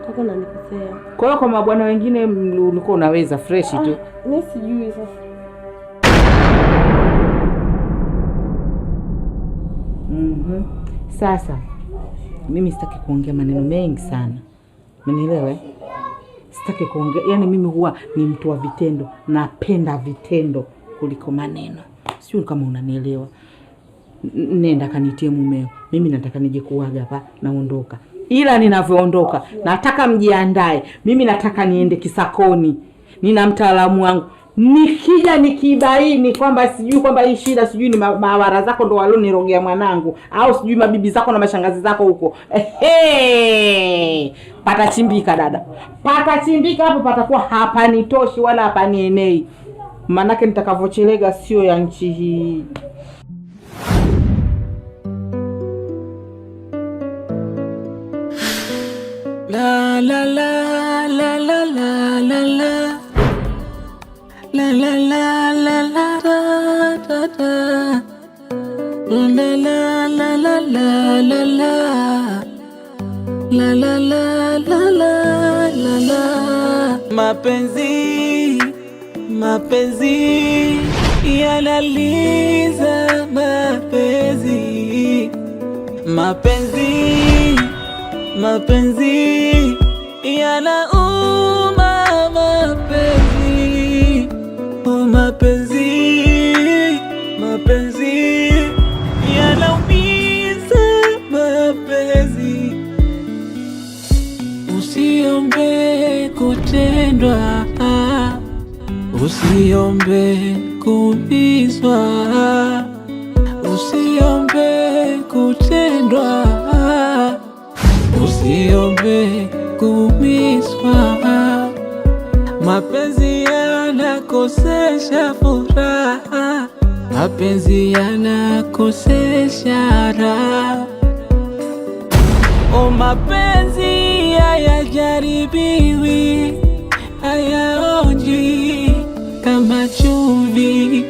utakuwa unanikosea. Kwa hiyo kwa mabwana wengine ulikuwa unaweza fresh tu. Mimi sijui sasa. Sasa mimi sitaki kuongea maneno mengi sana. Umenielewa? Sitaki kuongea. Yaani mimi huwa ni mtu wa vitendo. Napenda vitendo kuliko maneno. Sio kama unanielewa. Nenda kanitie mumeo. Mimi nataka nije kuaga hapa naondoka. Ila ninavyoondoka nataka mjiandae. Mimi nataka niende Kisakoni. Nina mtaalamu wangu. Nikija nikibaini kwamba sijui kwamba hii shida sijui ni mawara zako ndo walionirogea mwanangu au sijui mabibi zako na mashangazi zako huko. Patachimbika dada. Patachimbika hapo, patakuwa hapanitoshi wala hapanienei. Manake nitakavochelega sio ya nchi hii. La la la la la la la la la la la la la da da la la la la la la la la la la la la la. Mapenzi mapenzi yanaliza mapenzi mapenzi mapenzi yanauma mapenzi mapenzi mapenzi yanaumiza mapenzi. Usiombe kutendwa, usiombe kuumizwa, usiombe kutendwa, usiombe kuumizwa. Mapenzi yanakosesha furaha, mapenzi yanakosesha raha. O mapenzi hayajaribiwi, hayaonji kama chumvi.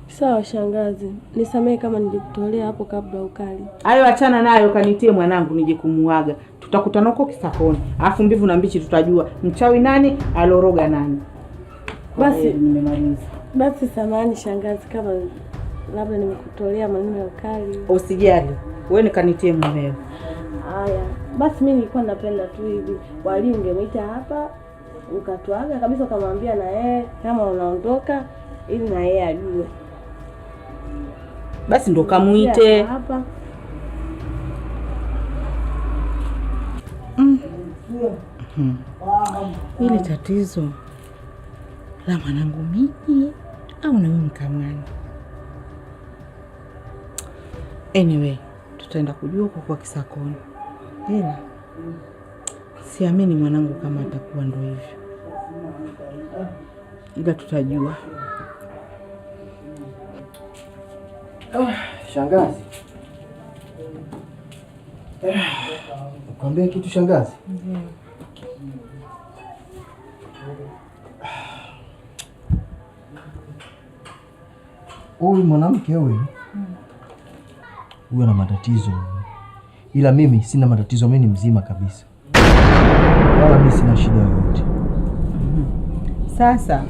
Sawa shangazi, nisamehe kama nilikutolea hapo kabla ukali. Hayo achana nayo, kanitie mwanangu nije kumuaga. Tutakutana huko Kisakoni. Alafu mbivu na mbichi tutajua mchawi nani, aloroga nani. Basi nimemaliza. Basi samahani shangazi kama labda nimekutolea maneno ya ukali. Usijali. Wewe nikanitie mumeo. Haya. Basi mimi nilikuwa napenda tu hivi. Wali ungemwita hapa ukatuaga kabisa, ukamwambia na yeye kama unaondoka ili na yeye ajue. Basi ndo kamuite hapa. Ile tatizo la mwanangu mimi au na mimi kamani. Anyway, tutaenda kujua huko kwa Kisakoni. Ila siamini mwanangu kama atakuwa ndo hivyo. Ila tutajua. Shangazi. Nikwambie kitu shangazi? Ndiyo. Huyu mwanamke huyu ana matatizo. Ila mimi sina matatizo, mimi ni mzima kabisa. Wala mimi sina shida yoyote. Sasa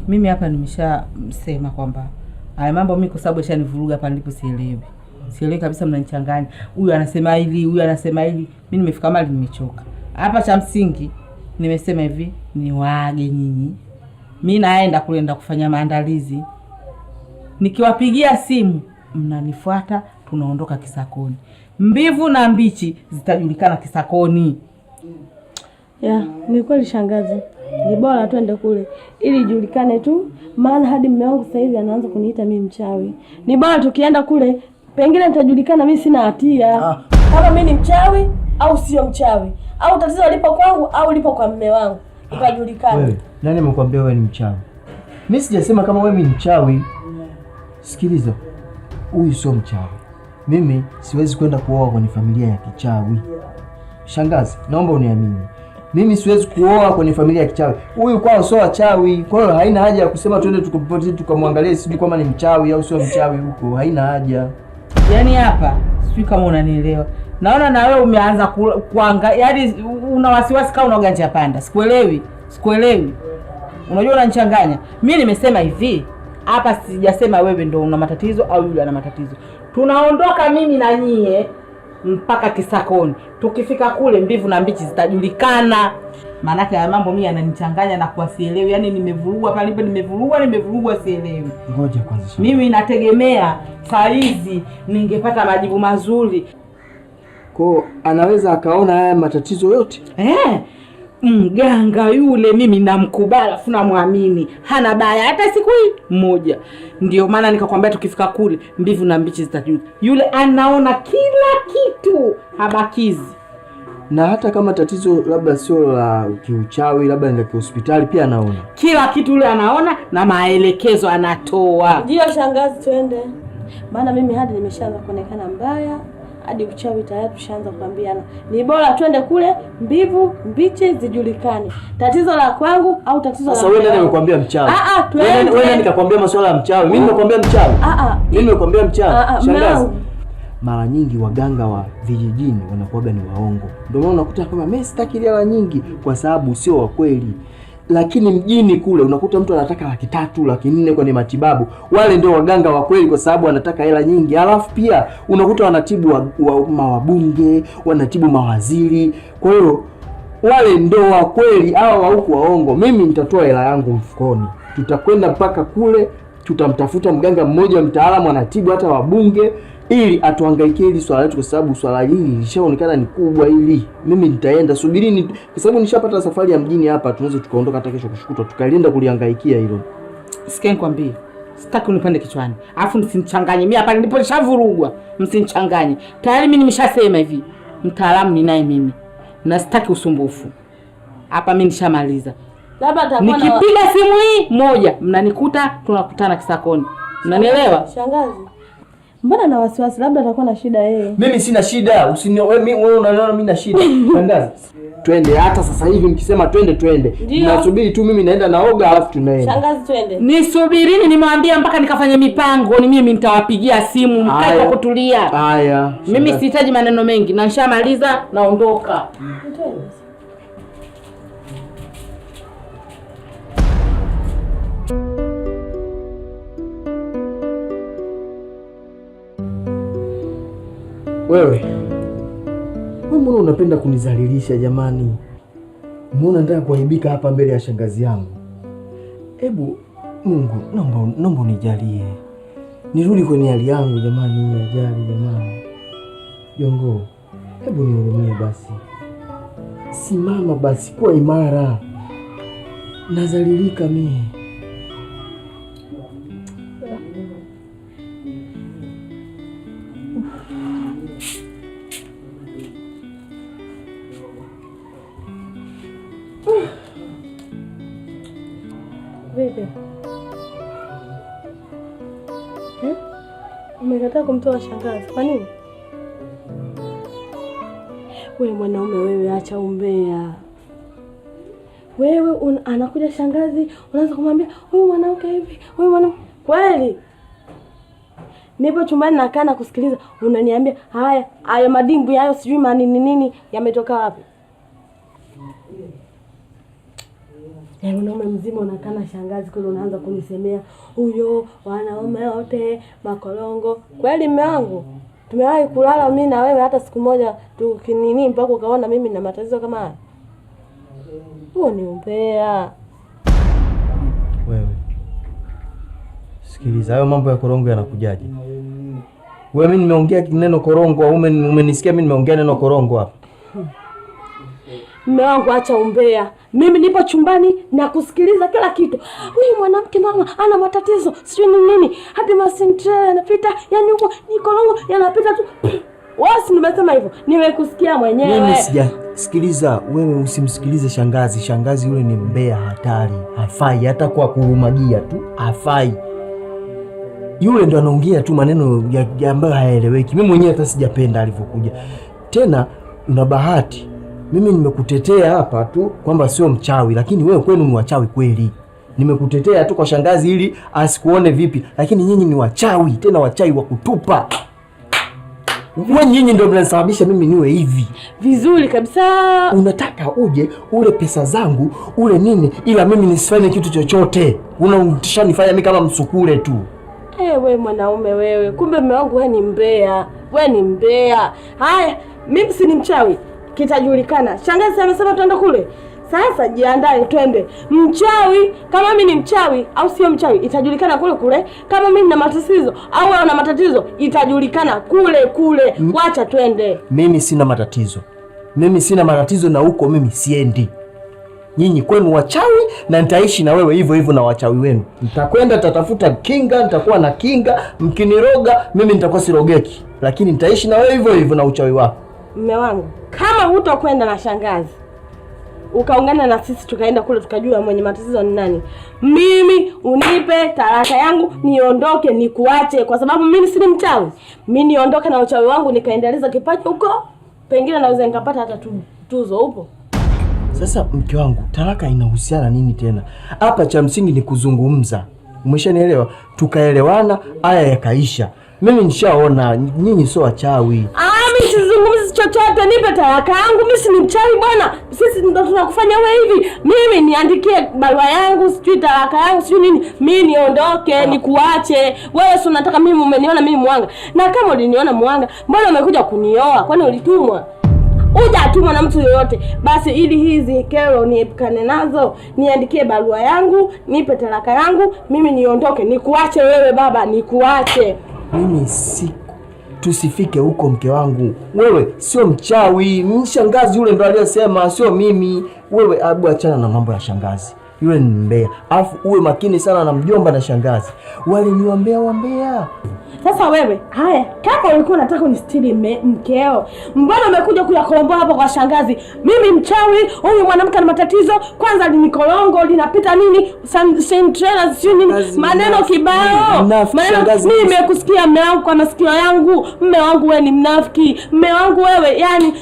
mimi hapa nimeshamsema kwamba haya mambo mimi kwa sababu yashanivuruga hapa nilipo sielewi. Sielewi kabisa, mnanichanganya. Huyu anasema hili, huyu anasema hili. Mimi nimefika mahali nimechoka. Hapa cha msingi nimesema hivi, niwaage nyinyi. Mimi naenda kuenda kufanya maandalizi. Nikiwapigia simu mnanifuata, tunaondoka Kisakoni. Mbivu na mbichi zitajulikana Kisakoni. Ya, ni kweli shangazi. Ni bora twende kule ili ijulikane tu, maana hadi mume wangu sasa hivi anaanza kuniita mimi mchawi. Ni bora tukienda kule pengine nitajulikana mimi sina hatia. Kama mimi ni mchawi au sio mchawi, au tatizo lipo kwangu au lipo kwa mume wangu, itajulikana. Wewe, nani amekwambia wewe ni mchawi? Mimi sijasema kama wewe ni mchawi. Sikiliza. Huyu sio mchawi. Mimi siwezi kwenda kuoa kwenye familia ya kichawi. Shangazi, naomba uniamini. Mimi siwezi kuoa kwenye familia ya kichawi. Huyu kwao sio wachawi. Kwa hiyo haina haja ya kusema twende tukamwangalie sijui kama ni mchawi au sio mchawi huko. Haina haja. Yaani hapa sijui kama unanielewa. Naona na wewe umeanza kuanga, yaani una wasiwasi kama unaganja panda. Sikuelewi. Unajua unanichanganya. Mimi nimesema hivi, hapa sijasema wewe ndio una matatizo au yule ana matatizo. Tunaondoka mimi na nyie mpaka Kisakoni. Tukifika kule mbivu na mbichi zitajulikana. Maana ya mambo mimi yananichanganya na kuasielewi. Yaani nimevurugwa pale nimevurugwa sielewi. Ngoja kwanza. Mimi nategemea saa hizi ningepata majibu mazuri. Kwa anaweza akaona haya matatizo yote? Mganga yule mimi namkubali, afu muamini. Hana baya hata siku hii moja. Ndio maana nikakwambia tukifika kule mbivu na mbichi zitajua. Yule anaona kila kitu, habakizi. Na hata kama tatizo labda sio la kiuchawi, labda ni hospitali pia anaona. Kila kitu yule anaona na maelekezo anatoa. Ndio shangazi, twende. Maana mimi hadi nimeshaanza kuonekana mbaya. Hadi uchawi tayari tushaanza kuambiana. Ni bora twende kule mbivu mbichi zijulikane. Tatizo la kwangu au tatizo la. Sasa wewe nani nimekwambia mchawi? Twende. Wewe nikakwambia masuala ya mchawi. Mimi nimekwambia mchawi. Mimi nimekwambia mchawi. Shangazi. Mara nyingi waganga wa vijijini wanakuwa ni waongo. Ndio maana unakuta kama mimi sitaki hela nyingi kwa sababu sio wa kweli. Lakini mjini kule unakuta mtu anataka 300,000, 400,000 kwenye matibabu. Wale ndio waganga wa kweli kwa sababu wanataka hela nyingi. Alafu pia unakuta wanatibu mawabunge, wanatibu mawaziri. Kwa hiyo wale ndio wa kweli, hao wa huku waongo. Mimi nitatoa hela yangu mfukoni. Tutakwenda mpaka kule, tutamtafuta mganga mmoja mtaalamu anatibu hata wabunge ili atuhangaikie hili swala letu kwa sababu swala hili lishaonekana ni kubwa hili. Mimi nitaenda, subirini kwa sababu nishapata safari ya mjini hapa, tunaweza tukaondoka hata kesho kushukutwa tukaenda kulihangaikia hilo. Sikia nikwambie, sitaki unipande kichwani. Alafu msinichanganye. Mimi hapa ndipo nishavurugwa. Msinichanganye. Tayari mimi nimeshasema hivi. Mtaalamu ni naye mimi. Na sitaki usumbufu. Hapa mimi nishamaliza. Labda atakuwa nikipiga simu hii moja, mnanikuta tunakutana Kisakoni. Unanielewa? Shangazi. Mbona na wasiwasi, labda atakuwa na shida yeye. Mimi sina shida. Wewe unaona mimi na shida. Shangazi. Twende hata sasa hivi mkisema twende. Nasubiri tu mimi naenda naoga alafu tunaenda. Shangazi twende. Nisubirini nimwambia mpaka nikafanye mipango, ni mimi nitawapigia simu mkae kwa kutulia. Haya. Mimi sihitaji maneno mengi, na nishamaliza naondoka. Wewe mbona unapenda kunizalilisha jamani? Mbona nataka kuaibika hapa mbele ya shangazi yangu? Hebu Mungu, naomba unijalie. Nirudi kwenye hali yangu jamani, ajali jamani. Jongo, hebu nihurumie basi. Simama basi, kuwa imara. Nazalilika mimi. Vipi? Umekataa kumtoa shangazi. Kwa nini? Wewe mwanaume wewe, acha umbea. Wewe anakuja shangazi, unaanza kumwambia huyu mwanamke hivi, huyu mwanamke. Kweli? Nipo chumbani nakaa na kusikiliza, unaniambia haya madimbu hayo sijui nini yametoka wapi? Ya mwanaume mzima unakaa na shangazi kule unaanza kunisemea huyo wanaume wote makolongo. Kweli mume wangu? Tumewahi kulala mimi na wewe hata siku moja tukinini mpaka ukaona mimi na matatizo kama haya? Huo ni umbea. Wewe sikiliza, hayo mambo ya korongo yanakujaje? Wewe mimi nimeongea neno korongo au umenisikia mimi nimeongea neno korongo hapa? Mume wangu acha umbea. Mimi nipo chumbani na kusikiliza kila kitu. Huyu mwanamke mama ana matatizo, sijui nini. Hadi masintre yanapita, yani huko ni korongo yanapita tu. Wasi nimesema hivyo. Nimekusikia mwenyewe. Mimi sijasikiliza. Wewe usimsikilize shangazi. Shangazi yule ni mbea hatari. Hafai hata kwa kurumagia tu. Hafai. Yule ndo anaongea tu maneno ya ambayo hayaeleweki. Mimi mwenyewe hata sijapenda alivyokuja. Tena una bahati. Mimi nimekutetea hapa tu kwamba sio mchawi, lakini wewe kwenu ni wachawi kweli. Nimekutetea tu kwa shangazi ili asikuone vipi, lakini nyinyi ni wachawi, tena wachawi wa kutupa. Wewe nyinyi ndio mnasababisha mimi niwe hivi. Vizuri kabisa. Unataka uje ule pesa zangu, ule nini, ila mimi nisifanye kitu chochote. Unamtishanifanya mimi kama msukule tu. Wewe mwanaume wewe, kumbe mume wangu wewe ni mbea. Wewe ni mbea. Haya, mimi si ni mchawi. Kitajulikana. Shangazi amesema tuende kule. Sasa jiandae twende. Mchawi, kama mimi ni mchawi au sio mchawi itajulikana kule kule. Kama mimi nina matatizo au wewe una matatizo itajulikana kule kule. Wacha twende. Mimi sina matatizo. Mimi sina matatizo na huko mimi siendi. Nyinyi kwenu wachawi na nitaishi na wewe hivyo hivyo na wachawi wenu. Nitakwenda tatafuta kinga, nitakuwa na kinga, mkiniroga mimi nitakuwa sirogeki. Lakini nitaishi na wewe hivyo hivyo na uchawi wako. Mume wangu, kama hutakwenda na shangazi ukaungana na sisi tukaenda kule tukajua mwenye matatizo ni nani, mimi unipe talaka yangu niondoke nikuache, kwa sababu mimi si mchawi. Mimi niondoke na uchawi wangu nikaendeleza kipaji huko, pengine naweza nikapata hata tuzo. Upo? Sasa mke wangu, talaka inahusiana nini tena? Hapa cha msingi ni kuzungumza. Umeshanielewa? Tukaelewana, haya yakaisha. Mimi nishaona nyinyi sio wachawi. Mimi sizungumzi chochote, nipe talaka yangu. Mimi si mchawi bwana. Sisi ndio tunakufanya wewe hivi. Mimi niandikie barua yangu, sijui talaka yangu, sijui nini. Mimi niondoke, nikuache. Wewe si unataka mimi umeniona mimi mwanga. Na kama uliniona mwanga, mbona umekuja kunioa? Kwani ulitumwa? Hujatumwa na mtu yoyote. Basi ili hizi kero niepukane nazo, niandikie barua yangu, nipe talaka yangu, mimi niondoke, nikuache wewe baba, nikuache. Mimi tusifike huko mke wangu. Wewe sio mchawi, mshangazi yule ndo aliyosema, sio mimi. Wewe achana na mambo ya shangazi. Yule ni mbea. Alafu uwe makini sana na mjomba na shangazi. Wale ni wambea. Sasa wewe, haya, kama ulikuwa unataka unistiri mkeo, mbona umekuja kuyakomboa hapa kwa shangazi? Mimi mchawi, huyu mwanamke ana matatizo, kwanza linikolongo, linapita nini? Central sio nini? Maneno kibao. Mimi nimekusikia mume wangu kwa masikio yangu. Mume wangu wewe ni mnafiki. Mume wangu wewe, yani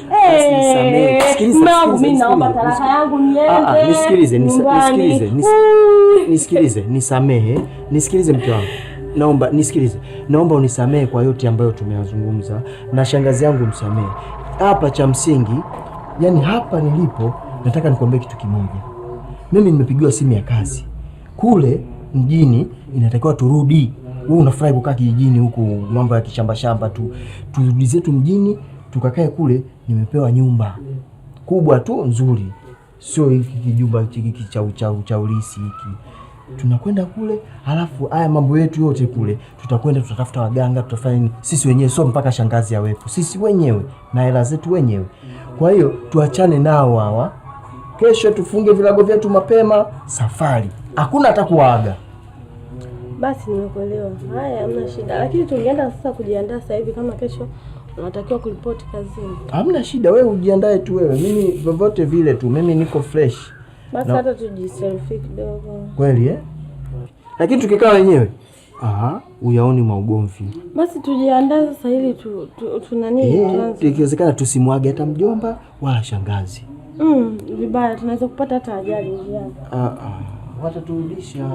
mume wangu mimi naomba talaka yangu niende. Nisikilize, nisamehe. Nisikilize mke wangu. Naomba unisamehe kwa yote ambayo tumeyazungumza, na shangazi yangu msamehe. Hapa cha msingi, yani hapa nilipo, nataka nikwambie kitu kimoja. Mimi nimepigiwa simu ya kazi. Kule mjini inatakiwa turudi. Wewe unafurahi kukaa kijijini huku, mambo ya kishamba tu. Turudi zetu mjini, tukakae kule. Nimepewa nyumba kubwa tu nzuri. Sio hiki kijumba hiki cha ulisi hiki. Tunakwenda kule, halafu haya mambo yetu yote kule, tutakwenda tutatafuta waganga, tutafanya sisi wenyewe, sio mpaka shangazi awepo. Sisi wenyewe na hela zetu wenyewe. Kwa hiyo tuachane nao hawa. Kesho tufunge vilago vyetu mapema, safari. Hakuna hata kuaga. Basi nimekuelewa. Haya, hamna shida. Lakini tungeenda sasa kujiandaa sasa hivi, kama kesho unatakiwa kuripoti kazini. Hamna shida, wewe ujiandae tu wewe. Mimi vyovyote vile tu, mimi niko fresh. Basi hata tujiselfie kidogo. Kweli Lakini tukikaa wenyewe, uyaoni maugomvi. Basi tujiandae sasa ili tuna nini tuanze. Ikiwezekana tusimwage hata mjomba wala shangazi. Vibaya, tunaweza kupata hata ajali njiani. Wataturudisha.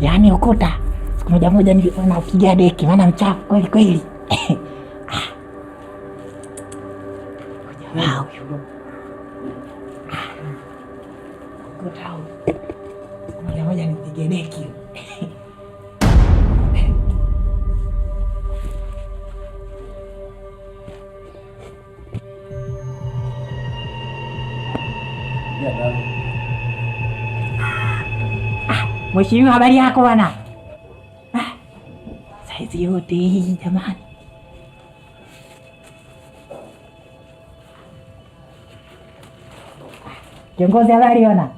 Yaani ukuta siku moja nilikuwa napiga deki, maana mchafu kweli kweli. Wow. Ukuta siku moja nipige deki. Mheshimiwa, habari yako bwana? Saizi yote hii jamani. Kiongozi, habari bwana?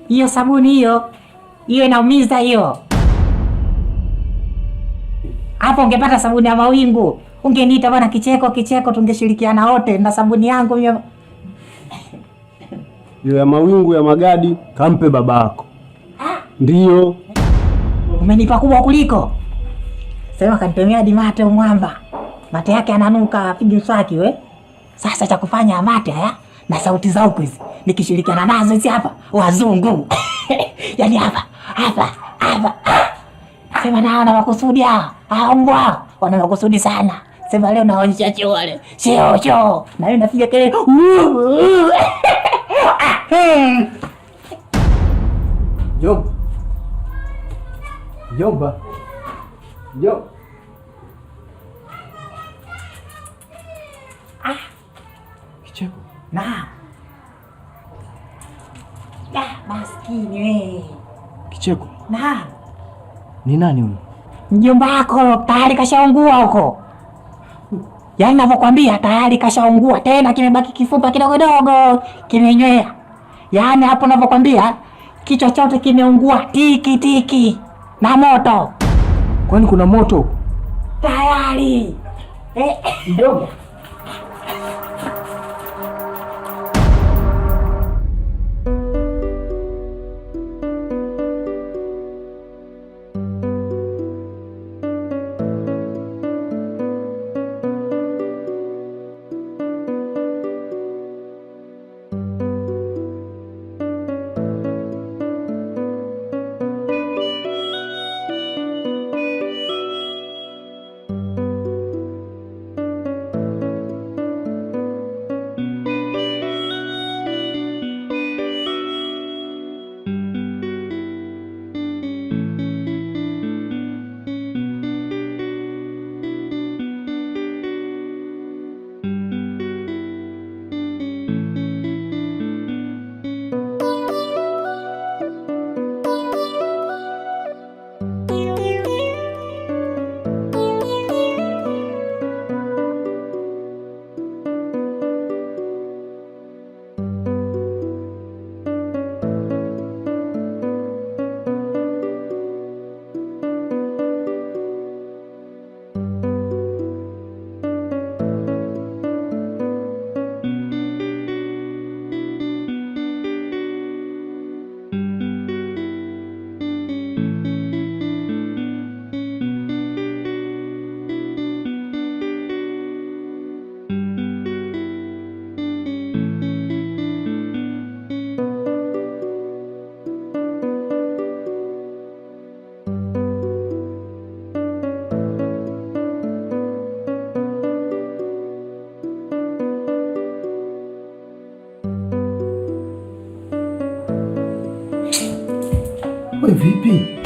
Hiyo sabuni hiyo inaumiza hiyo. Hapo ungepata sabuni ya mawingu, ungeniita bwana Kicheko, tungeshirikiana wote na sabuni yangu hiyo. Hiyo ya mawingu ya magadi kampe babako. Ndiyo. Umenipa kubwa kuliko. Sema kanitemea hadi mate umwamba. Mate yake ananuka apige mswaki we. Sasa cha kufanya mate haya na sauti za huko hizi nikishirikiana nazo hizi hapa wazungu. Yaani hapa. Sema na wana makusudi hao mbwa. Wana makusudi sana. Sema leo naonyesha choo wale. Choo. Na yeye napiga kelele. Jomba. Kicheko. Na. Maskini wewe. Kicheko. Na. Ni nani huyo? Mjomba wako tayari kashaungua huko. Yaani navyokwambia tayari kashaungua, tena kimebaki kifupa kidogo kimenywea. Yaani hapo navyokwambia kichwa chote kimeungua tiki na moto. Kwani kuna moto? Tayari. Mdogo. Wewe vipi?